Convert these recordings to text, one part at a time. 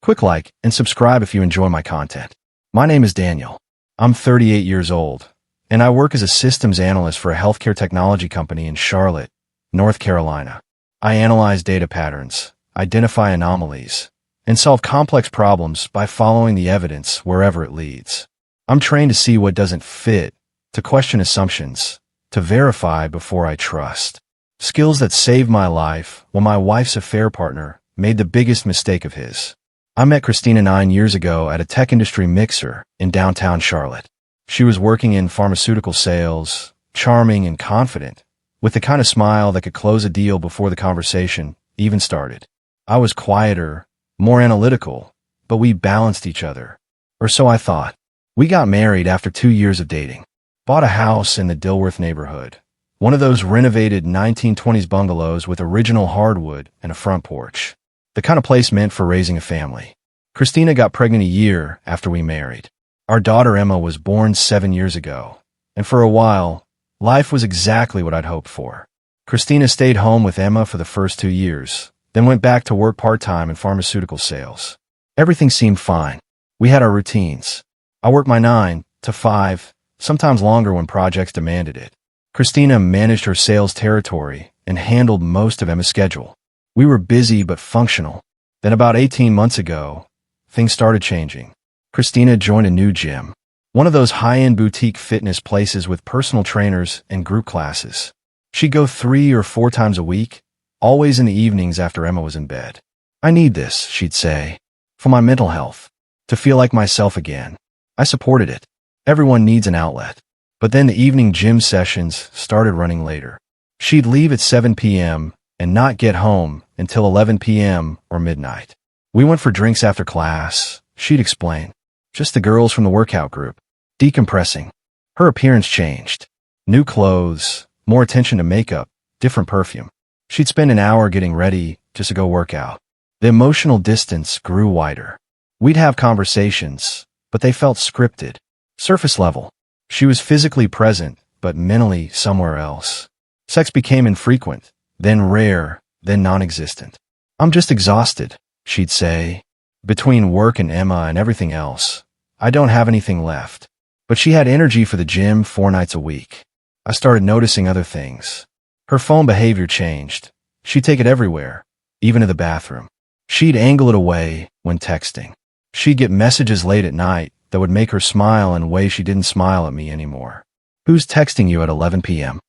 Quick like and subscribe if you enjoy my content. My name is Daniel. I'm 38 years old, and I work as a systems analyst for a healthcare technology company in Charlotte, North Carolina. I analyze data patterns, identify anomalies, and solve complex problems by following the evidence wherever it leads. I'm trained to see what doesn't fit, to question assumptions, to verify before I trust. Skills that saved my life when my wife's affair partner made the biggest mistake of his. I met Christina 9 years ago at a tech industry mixer in downtown Charlotte. She was working in pharmaceutical sales, charming and confident, with the kind of smile that could close a deal before the conversation even started. I was quieter, more analytical, but we balanced each other. Or so I thought. We got married after 2 years of dating. Bought a house in the Dilworth neighborhood. One of those renovated 1920s bungalows with original hardwood and a front porch. The kind of place meant for raising a family. Christina got pregnant a year after we married. Our daughter Emma was born 7 years ago. And for a while, life was exactly what I'd hoped for. Christina stayed home with Emma for the first 2 years, then went back to work part-time in pharmaceutical sales. Everything seemed fine. We had our routines. I worked my 9 to 5, sometimes longer when projects demanded it. Christina managed her sales territory and handled most of Emma's schedule. We were busy but functional. Then about 18 months ago, things started changing. Christina joined a new gym, one of those high-end boutique fitness places with personal trainers and group classes. She'd go 3 or 4 times a week, always in the evenings after Emma was in bed. "I need this," she'd say, "for my mental health, to feel like myself again." I supported it. Everyone needs an outlet. But then the evening gym sessions started running later. She'd leave at 7 p.m. and not get home until 11 p.m. or midnight. We went for drinks after class, she'd explain. Just the girls from the workout group. Decompressing. Her appearance changed. New clothes, more attention to makeup, different perfume. She'd spend an hour getting ready just to go work out. The emotional distance grew wider. We'd have conversations, but they felt scripted, surface level. She was physically present, but mentally somewhere else. Sex became infrequent, then rare, then non-existent. "I'm just exhausted," she'd say. "Between work and Emma and everything else, I don't have anything left." But she had energy for the gym 4 nights a week. I started noticing other things. Her phone behavior changed. She'd take it everywhere, even to the bathroom. She'd angle it away when texting. She'd get messages late at night that would make her smile in a way she didn't smile at me anymore. "Who's texting you at 11 p.m.?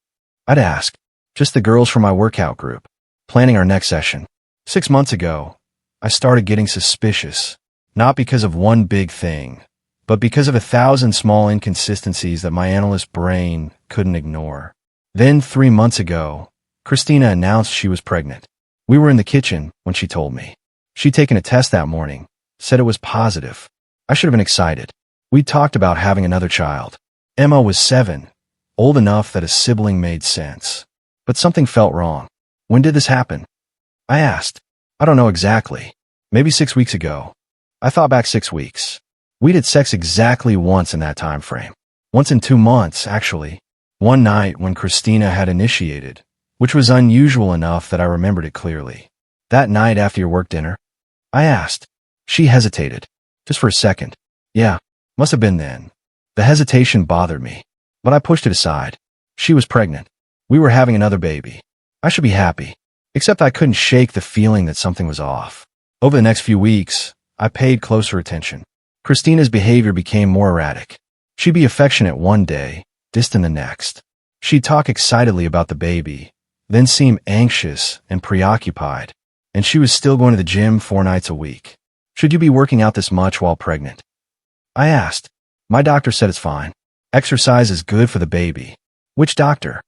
I'd ask. "Just the girls from my workout group, planning our next session." 6 months ago, I started getting suspicious, not because of one big thing, but because of 1,000 small inconsistencies that my analyst brain couldn't ignore. Then 3 months ago, Christina announced she was pregnant. We were in the kitchen when she told me. She'd taken a test that morning, said it was positive. I should have been excited. We'd talked about having another child. Emma was 7, old enough that a sibling made sense. But something felt wrong. "When did this happen?" I asked. "I don't know exactly. Maybe 6 weeks ago." I thought back 6 weeks. We'd had sex exactly once in that time frame. Once in 2 months, actually. One night when Christina had initiated, which was unusual enough that I remembered it clearly. "That night after your work dinner?" I asked. She hesitated. Just for a second. "Yeah, must have been then." The hesitation bothered me, but I pushed it aside. She was pregnant. We were having another baby. I should be happy. Except I couldn't shake the feeling that something was off. Over the next few weeks, I paid closer attention. Christina's behavior became more erratic. She'd be affectionate one day, distant the next. She'd talk excitedly about the baby, then seem anxious and preoccupied. And she was still going to the gym 4 nights a week. "Should you be working out this much while pregnant?" I asked. "My doctor said it's fine. Exercise is good for the baby." "Which doctor?"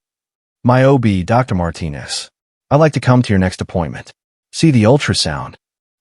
"My OB, Dr. Martinez. I'd like to come to your next appointment. See the ultrasound."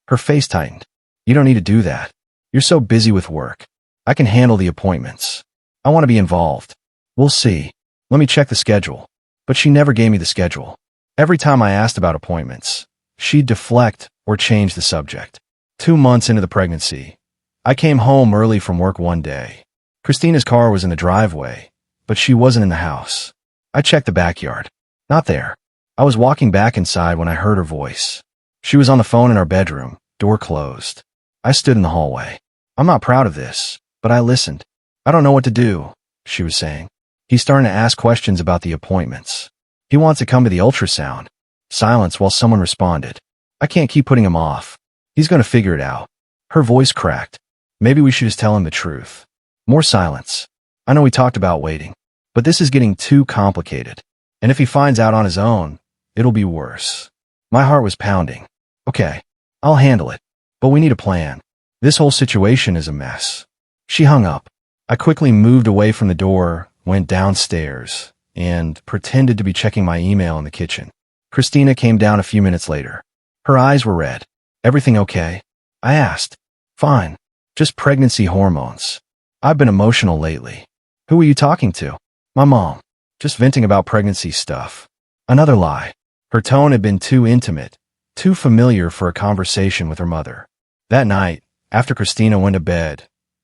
Her face tightened. "You don't need to do that. You're so busy with work. I can handle the appointments. I want to be involved." "We'll see. Let me check the schedule." But she never gave me the schedule. Every time I asked about appointments, she'd deflect or change the subject. 2 months into the pregnancy, I came home early from work one day. Christina's car was in the driveway, but she wasn't in the house. I checked the backyard. Not there. I was walking back inside when I heard her voice. She was on the phone in our bedroom, door closed. I stood in the hallway. I'm not proud of this, but I listened. I don't know what to do, she was saying. He's starting to ask questions about the appointments. He wants to come to the ultrasound. Silence while someone responded. I can't keep putting him off. He's going to figure it out. Her voice cracked. Maybe we should just tell him the truth. More silence. I know we talked about waiting, but this is getting too complicated. And if he finds out on his own, it'll be worse. My heart was pounding. Okay, I'll handle it. But we need a plan. This whole situation is a mess. She hung up. I quickly moved away from the door, went downstairs, and pretended to be checking my email in the kitchen. Christina came down a few minutes later. Her eyes were red. Everything okay? I asked. Fine. Just pregnancy hormones. I've been emotional lately. Who were you talking to? My mom. Just venting about pregnancy stuff. Another lie. Her tone had been too intimate, too familiar for a conversation with her mother. That night, after Christina went to bed,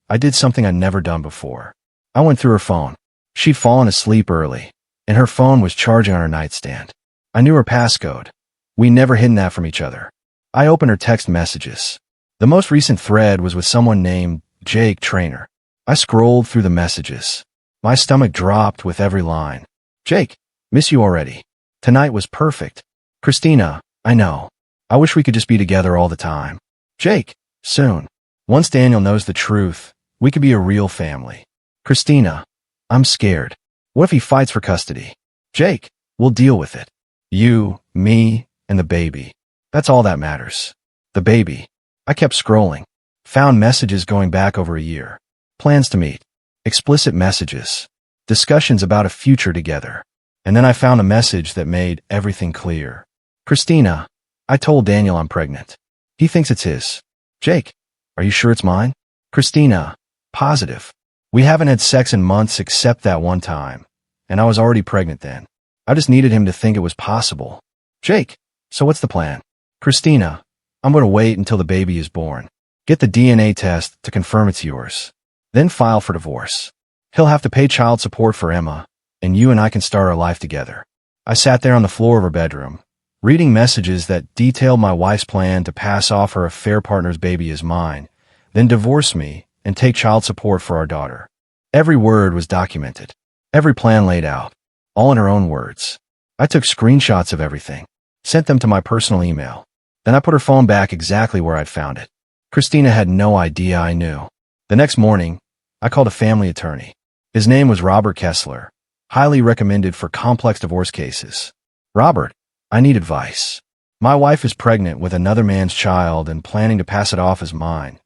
I did something I'd never done before. I went through her phone. She'd fallen asleep early, and her phone was charging on her nightstand. I knew her passcode. We never hidden that from each other. I opened her text messages. The most recent thread was with someone named Jake Trainer. I scrolled through the messages. My stomach dropped with every line. Jake, miss you already. Tonight was perfect. Christina, I know. I wish we could just be together all the time. Jake, soon. Once Daniel knows the truth, we could be a real family. Christina, I'm scared. What if he fights for custody? Jake, we'll deal with it. You, me, and the baby. That's all that matters. The baby. I kept scrolling. Found messages going back over a year. Plans to meet. Explicit messages. Discussions about a future together. And then I found a message that made everything clear. Christina, I told Daniel I'm pregnant. He thinks it's his. Jake, are you sure it's mine? Christina, positive. We haven't had sex in months except that one time. And I was already pregnant then. I just needed him to think it was possible. Jake, so what's the plan? Christina, I'm going to wait until the baby is born. Get the DNA test to confirm it's yours. Then file for divorce. He'll have to pay child support for Emma, and you and I can start our life together. I sat there on the floor of her bedroom, reading messages that detailed my wife's plan to pass off her affair partner's baby as mine, then divorce me and take child support for our daughter. Every word was documented. Every plan laid out. All in her own words. I took screenshots of everything, sent them to my personal email. Then I put her phone back exactly where I'd found it. Christina had no idea I knew. The next morning, I called a family attorney. His name was Robert Kessler, highly recommended for complex divorce cases. Robert, I need advice. My wife is pregnant with another man's child and planning to pass it off as mine,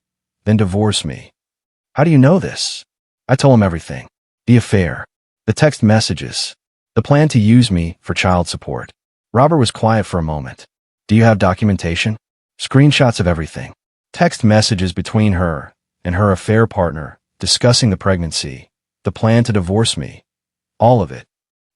then divorce me. How do you know this? I told him everything. The affair, the text messages, the plan to use me for child support. Robert was quiet for a moment. Do you have documentation? Screenshots of everything. Text messages between her and her affair partner discussing the pregnancy, the plan to divorce me. All of it.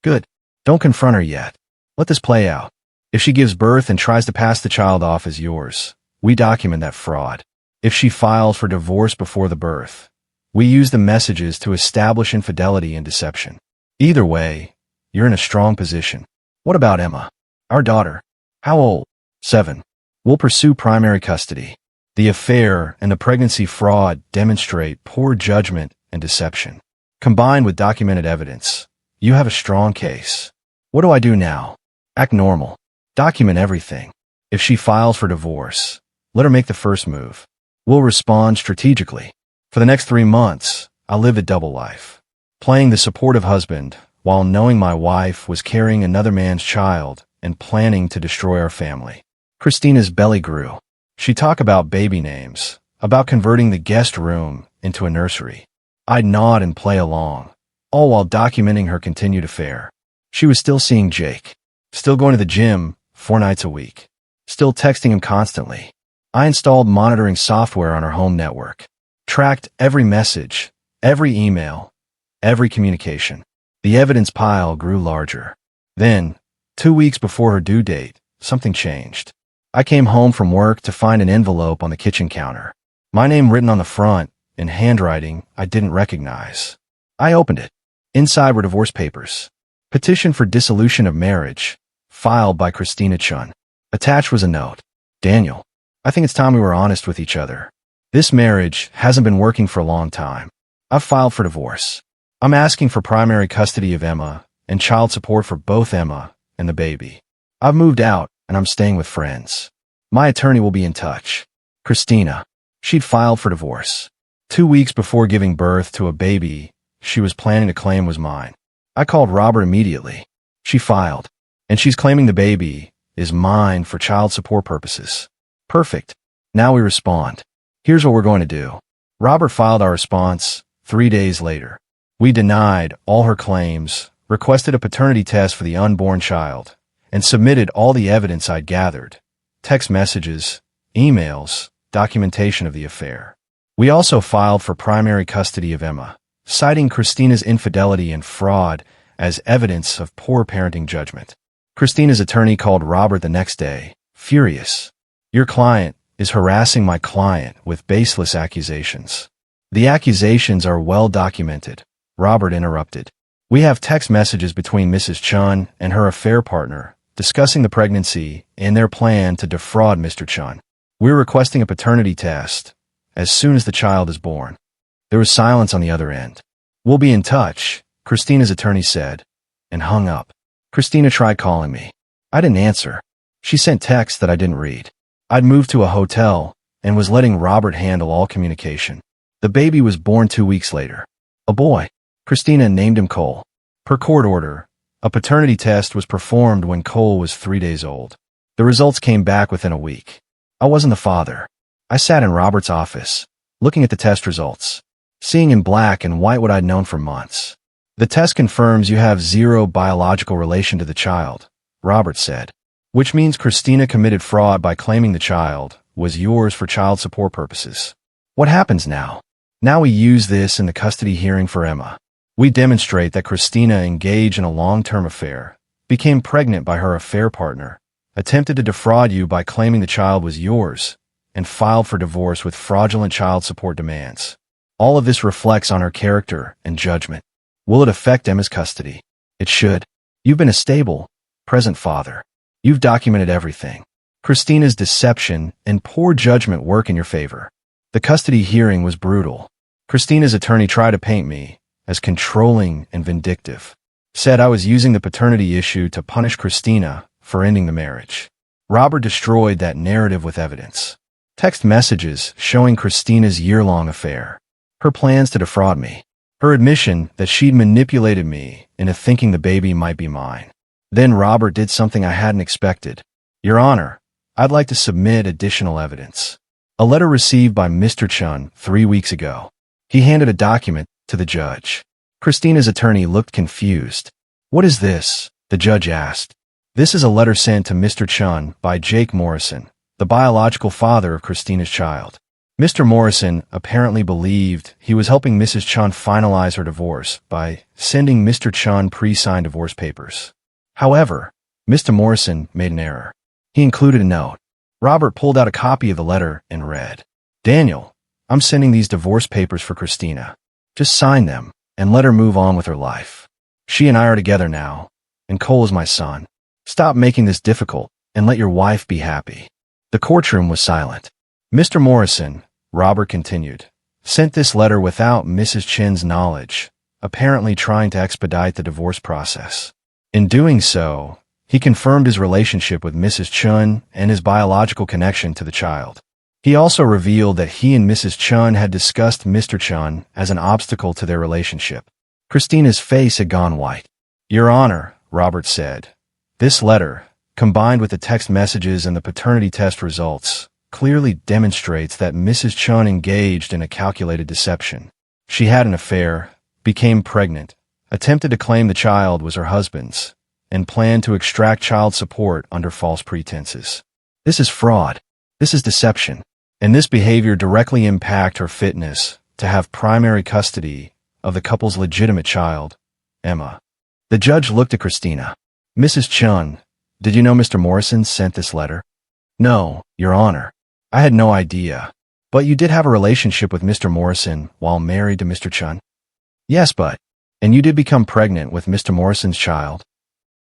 Good. Don't confront her yet. Let this play out. If she gives birth and tries to pass the child off as yours, we document that fraud. If she files for divorce before the birth, we use the messages to establish infidelity and deception. Either way, you're in a strong position. What about Emma? Our daughter. How old? 7. We'll pursue primary custody. The affair and the pregnancy fraud demonstrate poor judgment and deception. Combined with documented evidence, you have a strong case. What do I do now? Act normal. Document everything. If she files for divorce, let her make the first move. We'll respond strategically. For the next 3 months, I'll live a double life, playing the supportive husband while knowing my wife was carrying another man's child and planning to destroy our family. Christina's belly grew. She'd talk about baby names, about converting the guest room into a nursery. I'd nod and play along, all while documenting her continued affair. She was still seeing Jake, still going to the gym 4 nights a week, still texting him constantly. I installed monitoring software on our home network, tracked every message, every email, every communication. The evidence pile grew larger. Then, 2 weeks before her due date, something changed. I came home from work to find an envelope on the kitchen counter. My name written on the front, in handwriting I didn't recognize. I opened it. Inside were divorce papers. Petition for dissolution of marriage, filed by Christina Chun. Attached was a note. Daniel, I think it's time we were honest with each other. This marriage hasn't been working for a long time. I've filed for divorce. I'm asking for primary custody of Emma and child support for both Emma and the baby. I've moved out and I'm staying with friends. My attorney will be in touch. Christina. She'd filed for divorce. 2 weeks before giving birth to a baby she was planning to claim was mine. I called Robert immediately. She filed, and she's claiming the baby is mine for child support purposes. Perfect. Now we respond. Here's what we're going to do. Robert filed our response 3 days later. We denied all her claims, requested a paternity test for the unborn child, and submitted all the evidence I'd gathered: text messages, emails, documentation of the affair. We also filed for primary custody of Emma, citing Christina's infidelity and fraud as evidence of poor parenting judgment. Christina's attorney called Robert the next day, furious. Your client is harassing my client with baseless accusations. The accusations are well documented, Robert interrupted. We have text messages between Mrs. Chun and her affair partner discussing the pregnancy and their plan to defraud Mr. Chun. We're requesting a paternity test as soon as the child is born. There was silence on the other end. We'll be in touch, Christina's attorney said, and hung up. Christina tried calling me. I didn't answer. She sent texts that I didn't read. I'd moved to a hotel and was letting Robert handle all communication. The baby was born 2 weeks later. A boy. Christina named him Cole. Per court order, a paternity test was performed when Cole was 3 days old. The results came back within a week. I wasn't the father. I sat in Robert's office, looking at the test results, seeing in black and white what I'd known for months. The test confirms you have zero biological relation to the child, Robert said, which means Christina committed fraud by claiming the child was yours for child support purposes. What happens now? Now we use this in the custody hearing for Emma. We demonstrate that Christina engaged in a long-term affair, became pregnant by her affair partner, attempted to defraud you by claiming the child was yours, and filed for divorce with fraudulent child support demands. All of this reflects on her character and judgment. Will it affect Emma's custody? It should. You've been a stable, present father. You've documented everything. Christina's deception and poor judgment work in your favor. The custody hearing was brutal. Christina's attorney tried to paint me as controlling and vindictive, said I was using the paternity issue to punish Christina for ending the marriage. Robert destroyed that narrative with evidence. Text messages showing Christina's year-long affair, her plans to defraud me, her admission that she'd manipulated me into thinking the baby might be mine. Then Robert did something I hadn't expected. Your Honor, I'd like to submit additional evidence. A letter received by Mr. Chun 3 weeks ago. He handed a document to the judge. Christina's attorney looked confused. What is this? The judge asked. This is a letter sent to Mr. Chun by Jake Morrison, the biological father of Christina's child. Mr. Morrison apparently believed he was helping Mrs. Chun finalize her divorce by sending Mr. Chun pre-signed divorce papers. However, Mr. Morrison made an error. He included a note. Robert pulled out a copy of the letter and read, Daniel, I'm sending these divorce papers for Christina. Just sign them and let her move on with her life. She and I are together now, and Cole is my son. Stop making this difficult and let your wife be happy. The courtroom was silent. Mr. Morrison, Robert continued, sent this letter without Mrs. Chin's knowledge, apparently trying to expedite the divorce process. In doing so, he confirmed his relationship with Mrs. Chun and his biological connection to the child. He also revealed that he and Mrs. Chun had discussed Mr. Chun as an obstacle to their relationship. Christina's face had gone white. Your Honor, Robert said, this letter, combined with the text messages and the paternity test results, clearly demonstrates that Mrs. Chun engaged in a calculated deception. She had an affair, became pregnant, attempted to claim the child was her husband's, and planned to extract child support under false pretenses. This is fraud. This is deception. And this behavior directly impacted her fitness to have primary custody of the couple's legitimate child, Emma. The judge looked at Christina. Mrs. Chun, did you know Mr. Morrison sent this letter? No, Your Honor. I had no idea. But you did have a relationship with Mr. Morrison while married to Mr. Chun? Yes, and you did become pregnant with Mr. Morrison's child?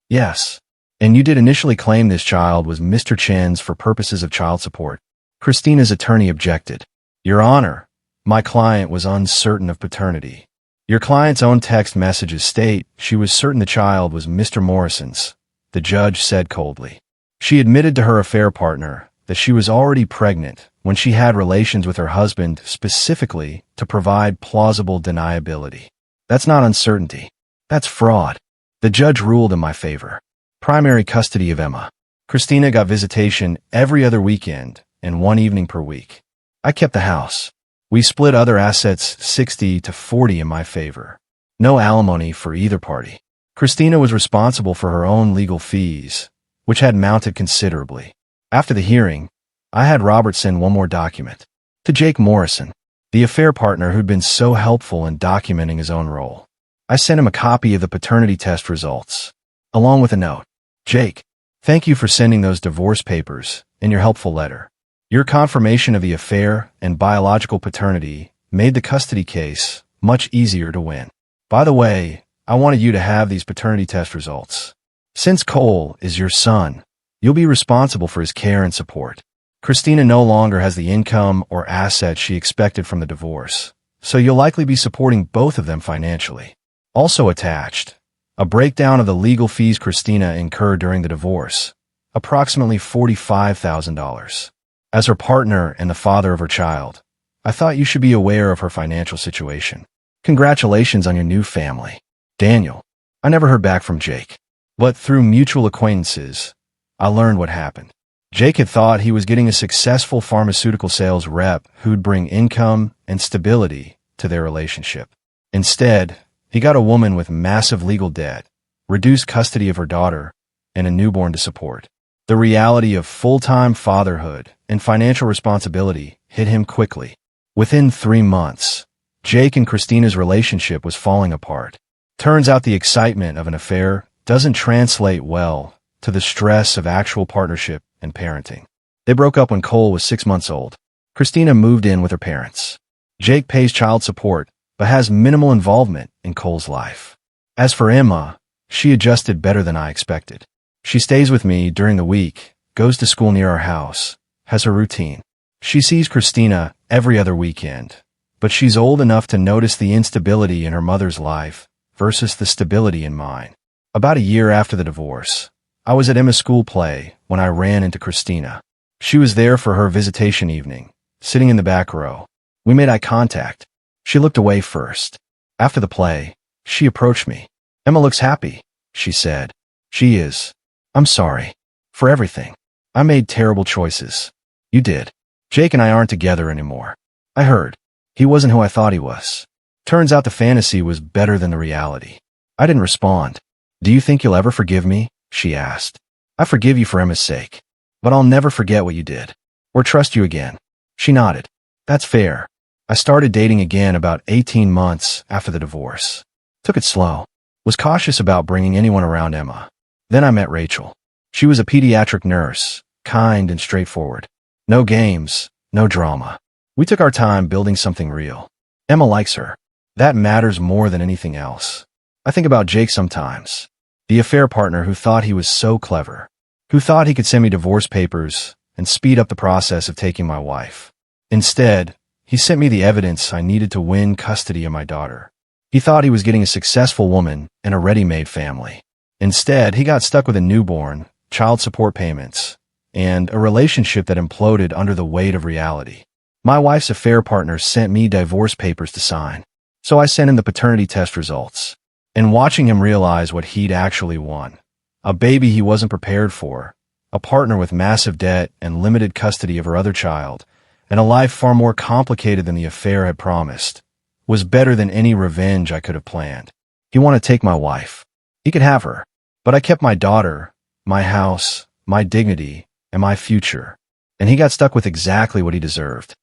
Yes. And you did initially claim this child was Mr. Chen's for purposes of child support? Christina's attorney objected. Your Honor, my client was uncertain of paternity. Your client's own text messages state she was certain the child was Mr. Morrison's, the judge said coldly. She admitted to her affair partner that she was already pregnant when she had relations with her husband specifically to provide plausible deniability. That's not uncertainty. That's fraud. The judge ruled in my favor. Primary custody of Emma. Christina got visitation every other weekend and one evening per week. I kept the house. We split other assets 60-40 in my favor. No alimony for either party. Christina was responsible for her own legal fees, which had mounted considerably. After the hearing, I had Robert send one more document. To Jake Morrison, the affair partner who'd been so helpful in documenting his own role. I sent him a copy of the paternity test results, along with a note. Jake, thank you for sending those divorce papers and your helpful letter. Your confirmation of the affair and biological paternity made the custody case much easier to win. By the way, I wanted you to have these paternity test results. Since Cole is your son, you'll be responsible for his care and support. Christina no longer has the income or assets she expected from the divorce, so you'll likely be supporting both of them financially. Also attached, a breakdown of the legal fees Christina incurred during the divorce, approximately $45,000. As her partner and the father of her child, I thought you should be aware of her financial situation. Congratulations on your new family. Daniel. I never heard back from Jake, but through mutual acquaintances, I learned what happened. Jake had thought he was getting a successful pharmaceutical sales rep who'd bring income and stability to their relationship. Instead, he got a woman with massive legal debt, reduced custody of her daughter, and a newborn to support. The reality of full-time fatherhood and financial responsibility hit him quickly. Within 3 months, Jake and Christina's relationship was falling apart. Turns out the excitement of an affair doesn't translate well to the stress of actual partnership and parenting. They broke up when Cole was 6 months old. Christina moved in with her parents. Jake pays child support, but has minimal involvement in Cole's life. As for Emma, she adjusted better than I expected. She stays with me during the week, goes to school near our house, has her routine. She sees Christina every other weekend, but she's old enough to notice the instability in her mother's life versus the stability in mine. About a year after the divorce, I was at Emma's school play when I ran into Christina. She was there for her visitation evening, sitting in the back row. We made eye contact. She looked away first. After the play, she approached me. Emma looks happy, she said. She is. I'm sorry. For everything. I made terrible choices. You did. Jake and I aren't together anymore. I heard. He wasn't who I thought he was. Turns out the fantasy was better than the reality. I didn't respond. Do you think you'll ever forgive me? She asked. I forgive you for Emma's sake, but I'll never forget what you did. Or trust you again. She nodded. That's fair. I started dating again about 18 months after the divorce. Took it slow. Was cautious about bringing anyone around Emma. Then I met Rachel. She was a pediatric nurse, kind and straightforward. No games, no drama. We took our time building something real. Emma likes her. That matters more than anything else. I think about Jake sometimes. The affair partner who thought he was so clever. Who thought he could send me divorce papers and speed up the process of taking my wife. Instead, he sent me the evidence I needed to win custody of my daughter. He thought he was getting a successful woman and a ready-made family. Instead, he got stuck with a newborn, child support payments, and a relationship that imploded under the weight of reality. My wife's affair partner sent me divorce papers to sign, so I sent him the paternity test results. And watching him realize what he'd actually won, a baby he wasn't prepared for, a partner with massive debt and limited custody of her other child, and a life far more complicated than the affair had promised, was better than any revenge I could have planned. He wanted to take my wife. He could have her. But I kept my daughter, my house, my dignity, and my future. And he got stuck with exactly what he deserved.